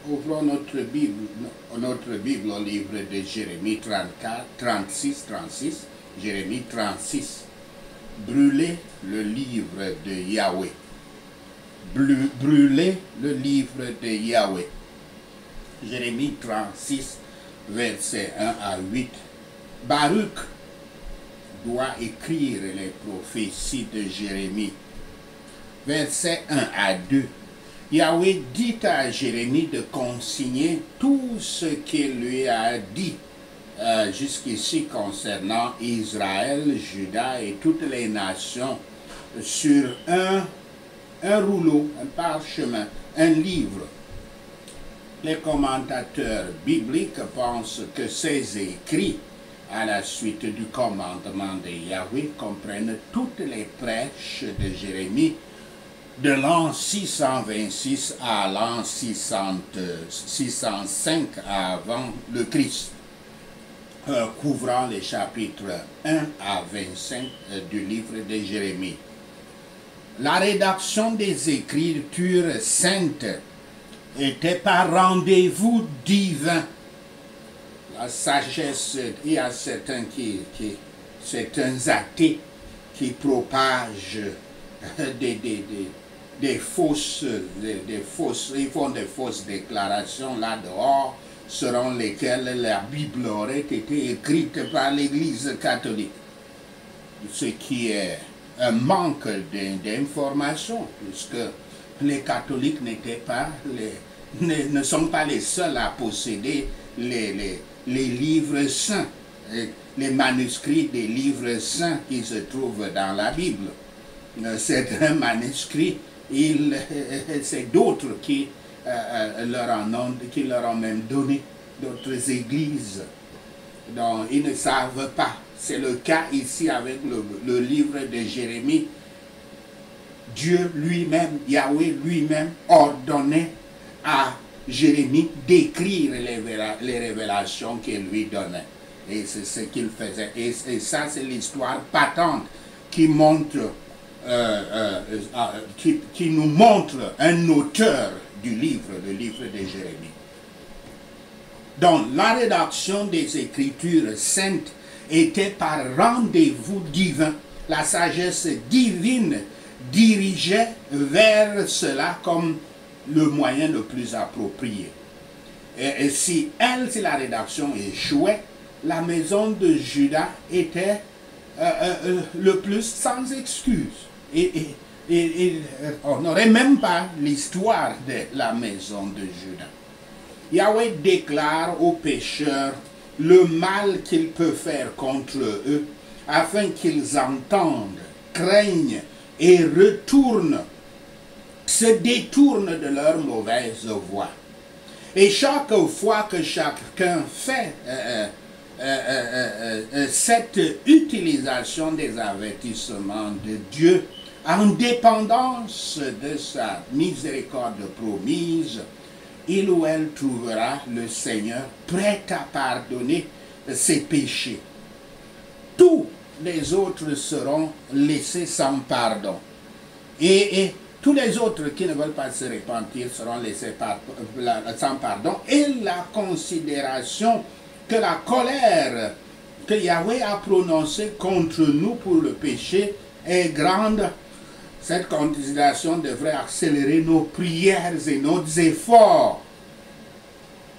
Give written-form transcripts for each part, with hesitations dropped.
ouvrons notre Bible au livre de Jérémie 36. Jérémie 36. Brûlez le livre de Yahweh. Brûlez le livre de Yahweh. Jérémie 36, versets 1 à 8. Baruch doit écrire les prophéties de Jérémie. Versets 1 à 2. Yahweh dit à Jérémie de consigner tout ce qu'il lui a dit jusqu'ici concernant Israël, Juda et toutes les nations sur un rouleau, un parchemin, un livre. Les commentateurs bibliques pensent que ces écrits, à la suite du commandement de Yahweh, comprennent toutes les prêches de Jérémie de l'an 626 à l'an 605 avant le Christ, couvrant les chapitres 1 à 25 du livre de Jérémie. La rédaction des Écritures saintes était par rendez-vous divin. La sagesse, il y a certains athées qui propagent des fausses, ils font des fausses déclarations là dehors, selon lesquelles la Bible aurait été écrite par l'Église catholique. Ce qui est un manque d'information, puisque les catholiques ne sont pas les seuls à posséder les livres saints, les manuscrits des livres saints qui se trouvent dans la Bible. Certains manuscrits, c'est d'autres qui leur ont même donné, d'autres églises dont ils ne savent pas. C'est le cas ici avec le livre de Jérémie. Dieu lui-même, Yahweh lui-même, ordonnait à Jérémie d'écrire les révélations qu'il lui donnait. Et c'est ce qu'il faisait. Et ça, c'est l'histoire patente qui montre, qui nous montre un auteur du livre, le livre de Jérémie. Donc, la rédaction des Écritures saintes était par rendez-vous divin. La sagesse divine dirigeait vers cela comme le moyen le plus approprié. Et si la rédaction échouait, la maison de Juda était le plus sans excuse. Et on n'aurait même pas l'histoire de la maison de Juda. Yahweh déclare aux pécheurs le mal qu'il peut faire contre eux, afin qu'ils entendent, craignent et se détournent de leur mauvaise voie. Et chaque fois que chacun fait cette utilisation des avertissements de Dieu, en dépendance de sa miséricorde promise, il ou elle trouvera le Seigneur prêt à pardonner ses péchés. Tous les autres seront laissés sans pardon. Et tous les autres qui ne veulent pas se repentir seront laissés sans pardon. Et la considération que la colère que Yahweh a prononcée contre nous pour le péché est grande. Cette considération devrait accélérer nos prières et nos efforts.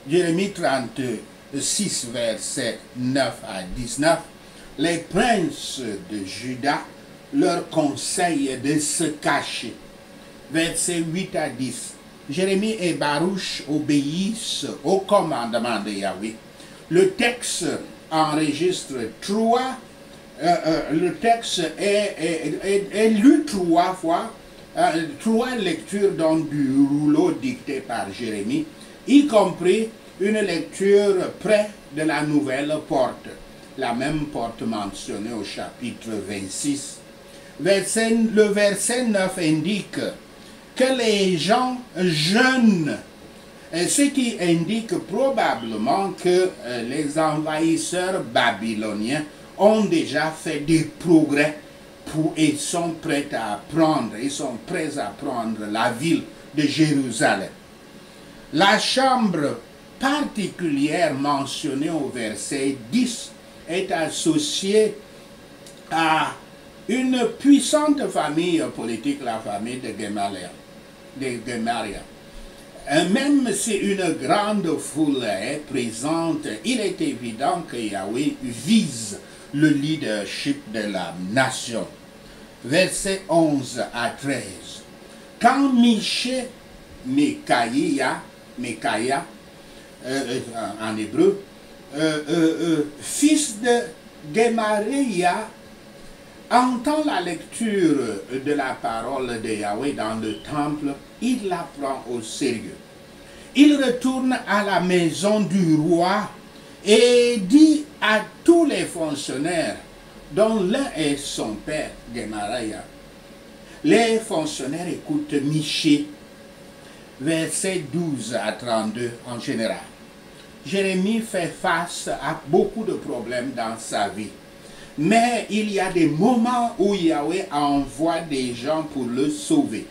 Jérémie 36, versets 9 à 19. Les princes de Juda leur conseillent de se cacher. Versets 8 à 10. Jérémie et Baruch obéissent au commandement de Yahweh. Le texte enregistre le texte est lu 3 fois, 3 lectures donc du rouleau dicté par Jérémie, y compris une lecture près de la nouvelle porte, la même porte mentionnée au chapitre 26. Le verset 9 indique que les gens jeûnent, ce qui indique probablement que les envahisseurs babyloniens ont déjà fait des progrès et sont prêts à prendre la ville de Jérusalem. La chambre particulière mentionnée au verset 10 est associée à une puissante famille politique, la famille de Gemaria. Même si une grande foule est présente, il est évident que Yahweh vise le leadership de la nation. Versets 11 à 13. Quand Mikaïa, en hébreu, fils de Gemaria, entend la lecture de la parole de Yahweh dans le temple, il la prend au sérieux. Il retourne à la maison du roi et dit à tous les fonctionnaires, dont l'un est son père, Gemaria. Les fonctionnaires écoutent Michée, versets 12 à 32 en général. Jérémie fait face à beaucoup de problèmes dans sa vie. Mais il y a des moments où Yahweh envoie des gens pour le sauver.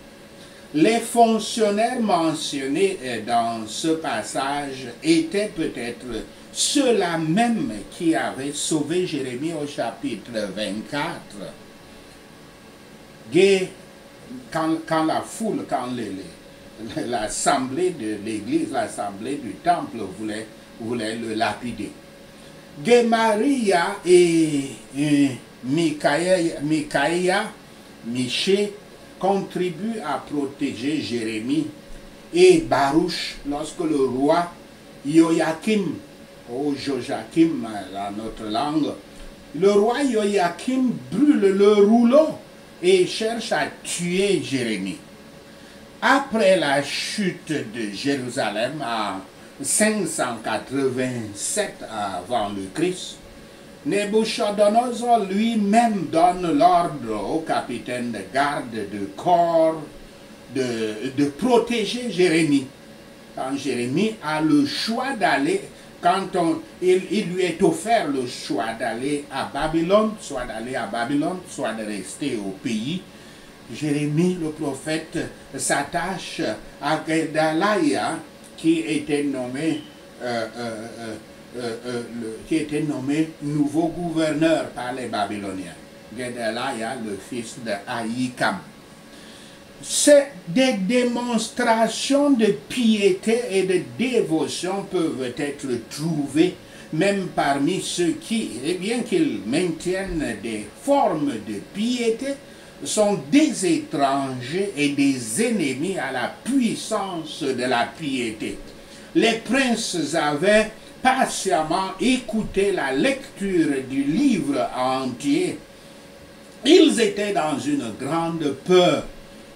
Les fonctionnaires mentionnés dans ce passage étaient peut-être ceux-là même qui avaient sauvé Jérémie au chapitre 24. Quand la foule, quand l'assemblée de l'église, l'assemblée du temple voulait le lapider. Gemaria et Michée contribuent à protéger Jérémie et Baruch lorsque le roi Joachim, ou Joachim dans notre langue, le roi Joachim brûle le rouleau et cherche à tuer Jérémie. Après la chute de Jérusalem en 587 avant le Christ, Nebuchadnezzar lui-même donne l'ordre au capitaine de garde de corps de protéger Jérémie. Quand Jérémie a le choix d'aller, il lui est offert le choix d'aller à Babylone, soit de rester au pays, Jérémie, le prophète, s'attache à Gedaliah, qui était nommé nouveau gouverneur par les Babyloniens. Gedaliah, le fils de Ahikam. Des démonstrations de piété et de dévotion peuvent être trouvées même parmi ceux qui, bien qu'ils maintiennent des formes de piété, sont des étrangers et des ennemis à la puissance de la piété. Les princes avaient patiemment écouté la lecture du livre entier. Ils étaient dans une grande peur.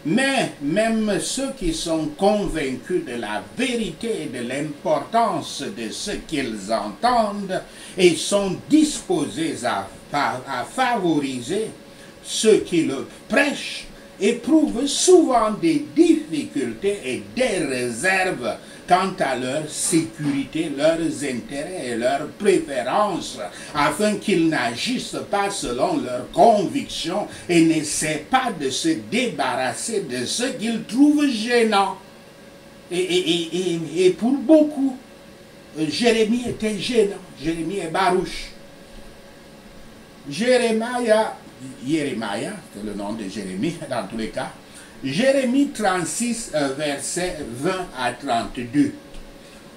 Mais même ceux qui sont convaincus de la vérité et de l'importance de ce qu'ils entendent et sont disposés à favoriser ceux qui le prêchent éprouvent souvent des difficultés et des réserves quant à leur sécurité, leurs intérêts et leurs préférences, afin qu'ils n'agissent pas selon leurs convictions et n'essaient pas de se débarrasser de ce qu'ils trouvent gênant. Et pour beaucoup, Jérémie était gênant, Jérémie et Baruch. Jérémia, c'est le nom de Jérémie dans tous les cas. Jérémie 36, versets 20 à 32.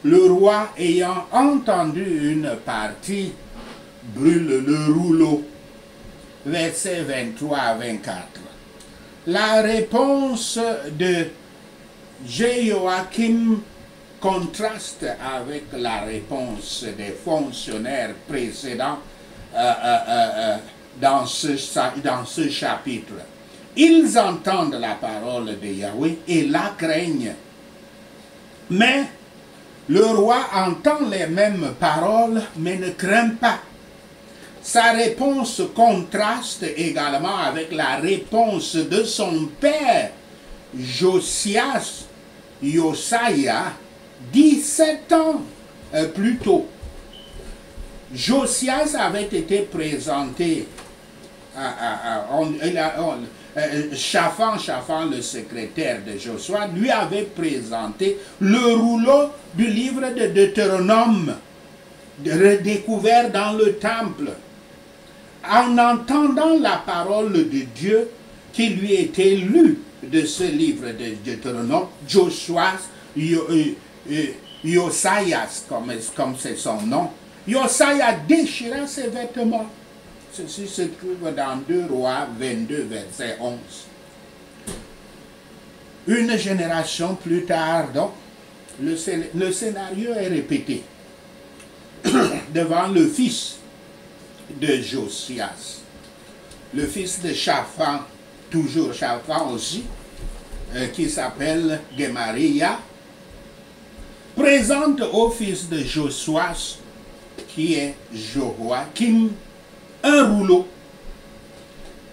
Le roi ayant entendu une partie brûle le rouleau. Versets 23 à 24. La réponse de Jéhoiakim contraste avec la réponse des fonctionnaires précédents dans ce chapitre. Ils entendent la parole de Yahweh et la craignent. Mais le roi entend les mêmes paroles, mais ne craint pas. Sa réponse contraste également avec la réponse de son père, Josiah, 17 ans plus tôt. Josias avait été présenté Shaphan, le secrétaire de Josué, lui avait présenté le rouleau du livre de Deutéronome, redécouvert dans le temple. En entendant la parole de Dieu qui lui était lue de ce livre de Deutéronome, Josué, Josias, comme c'est son nom, Josias déchira ses vêtements. Ceci se trouve dans 2 Rois 22, verset 11. Une génération plus tard, donc, le scénario est répété devant le fils de Josias, le fils de Shaphan, toujours Shaphan aussi, qui s'appelle Gemaria, présente au fils de Josuas, qui est Joachim, un rouleau.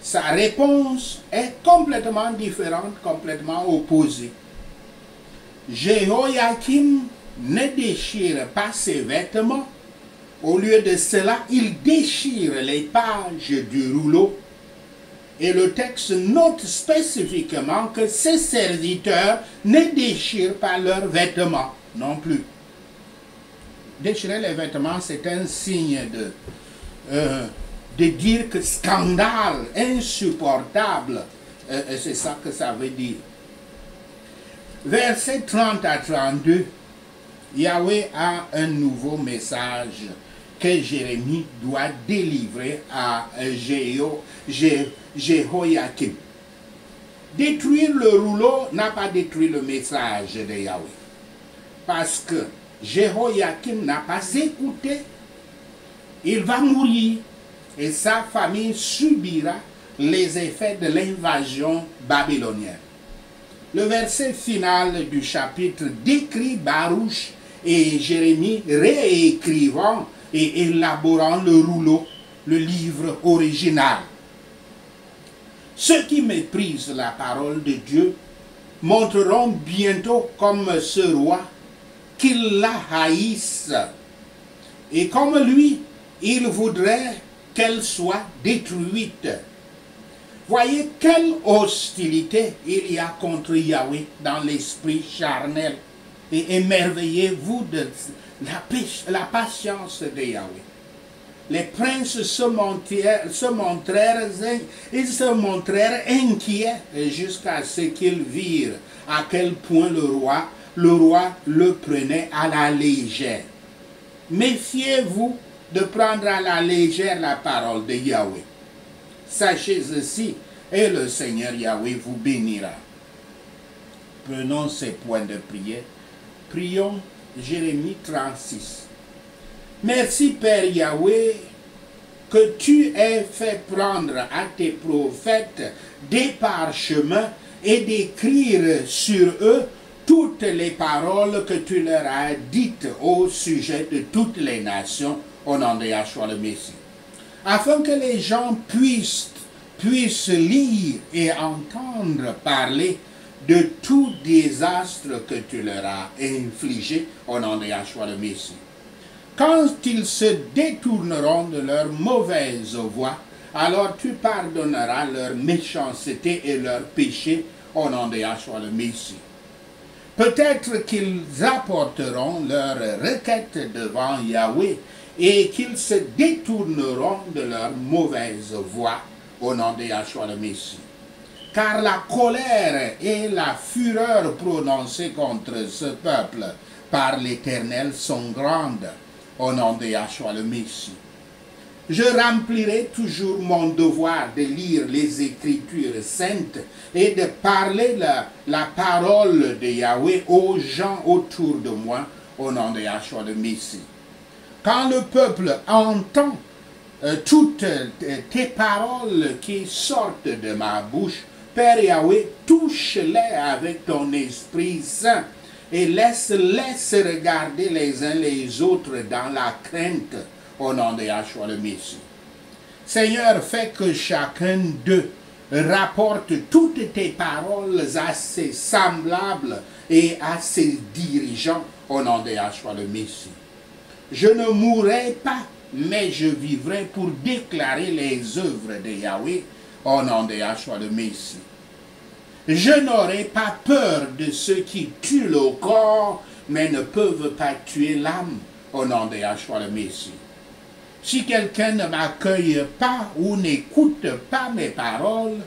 Sa réponse est complètement différente, complètement opposée. Jehoiakim ne déchire pas ses vêtements. Au lieu de cela, il déchire les pages du rouleau. Et le texte note spécifiquement que ses serviteurs ne déchirent pas leurs vêtements non plus. Déchirer les vêtements, c'est un signe de dire que scandale, insupportable, c'est ça que ça veut dire. Versets 30 à 32, Yahweh a un nouveau message que Jérémie doit délivrer à Jehoiakim. Détruire le rouleau n'a pas détruit le message de Yahweh. Parce que Jehoiakim n'a pas écouté, il va mourir et sa famille subira les effets de l'invasion babylonienne. Le verset final du chapitre décrit Baruch et Jérémie réécrivant et élaborant le rouleau, le livre original. Ceux qui méprisent la parole de Dieu montreront bientôt comme ce roi qu'ils la haïssent. Et comme lui, ils voudraient qu'elle soit détruite. Voyez quelle hostilité il y a contre Yahweh dans l'esprit charnel. Et émerveillez-vous de la patience de Yahweh. Les princes se montrèrent inquiets jusqu'à ce qu'ils virent à quel point le roi le prenait à la légère. Méfiez-vous de prendre à la légère la parole de Yahweh. Sachez ceci, et le Seigneur Yahweh vous bénira. Prenons ces points de prière. Prions Jérémie 36. Merci Père Yahweh que tu aies fait prendre à tes prophètes des parchemins et d'écrire sur eux toutes les paroles que tu leur as dites au sujet de toutes les nations au nom de Yahshua le Messie, afin que les gens puissent lire et entendre parler de tout désastre que tu leur as infligé au nom de Yahshua le Messie. Quand ils se détourneront de leur mauvaise voie, alors tu pardonneras leur méchanceté et leurs péchés au nom de Yahshua le Messie. Peut-être qu'ils apporteront leurs requêtes devant Yahweh et qu'ils se détourneront de leur mauvaise voie au nom de Yahshua le Messie. Car la colère et la fureur prononcées contre ce peuple par l'Éternel sont grandes au nom de Yahshua le Messie. Je remplirai toujours mon devoir de lire les Écritures saintes et de parler la parole de Yahweh aux gens autour de moi au nom de Yahshua le Messie. Quand le peuple entend toutes tes paroles qui sortent de ma bouche, Père Yahweh, touche-les avec ton Esprit Saint et laisse regarder les uns les autres dans la crainte au nom de Yahshua le Messie. Seigneur, fais que chacun d'eux rapporte toutes tes paroles à ses semblables et à ses dirigeants au nom de Yahshua le Messie. Je ne mourrai pas, mais je vivrai pour déclarer les œuvres de Yahweh au nom de Yahshua le Messie. Je n'aurai pas peur de ceux qui tuent le corps, mais ne peuvent pas tuer l'âme, au nom de Yahshua le Messie. Si quelqu'un ne m'accueille pas ou n'écoute pas mes paroles,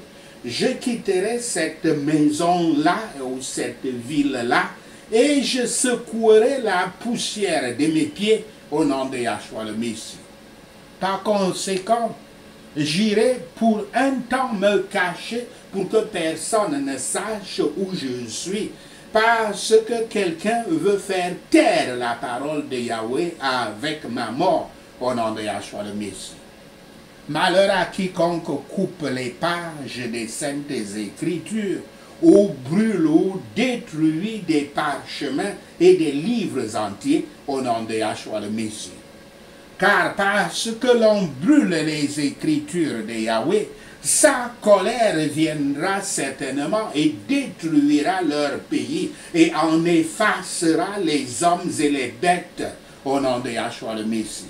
je quitterai cette maison-là ou cette ville-là et je secouerai la poussière de mes pieds au nom de Yahshua le Messie. Par conséquent, j'irai pour un temps me cacher pour que personne ne sache où je suis, parce que quelqu'un veut faire taire la parole de Yahweh avec ma mort au nom de Yahshua le Messie. Malheur à quiconque coupe les pages des Saintes Écritures, ou brûle ou détruit des parchemins et des livres entiers au nom de Yahshua le Messie. Car parce que l'on brûle les Écritures de Yahweh, sa colère viendra certainement et détruira leur pays et en effacera les hommes et les bêtes au nom de Yahshua le Messie.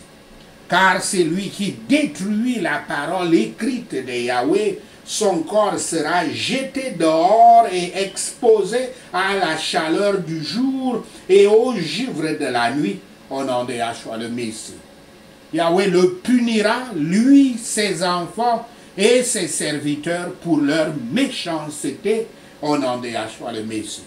Car celui qui détruit la parole écrite de Yahweh, son corps sera jeté dehors et exposé à la chaleur du jour et au givre de la nuit, au nom de Yahshua le Messie. Yahweh le punira, lui, ses enfants et ses serviteurs pour leur méchanceté, au nom de Yahshua le Messie.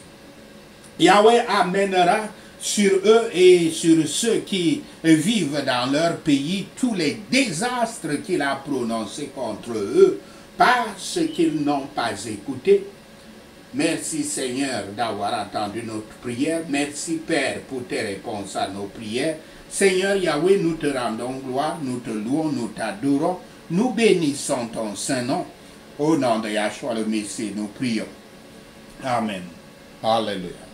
Yahweh amènera sur eux et sur ceux qui vivent dans leur pays tous les désastres qu'il a prononcés contre eux parce qu'ils n'ont pas écouté. Merci Seigneur d'avoir entendu notre prière. Merci Père pour tes réponses à nos prières. Seigneur Yahweh, nous te rendons gloire, nous te louons, nous t'adorons, nous bénissons ton saint nom. Au nom de Yahshua le Messie, nous prions. Amen. Alléluia.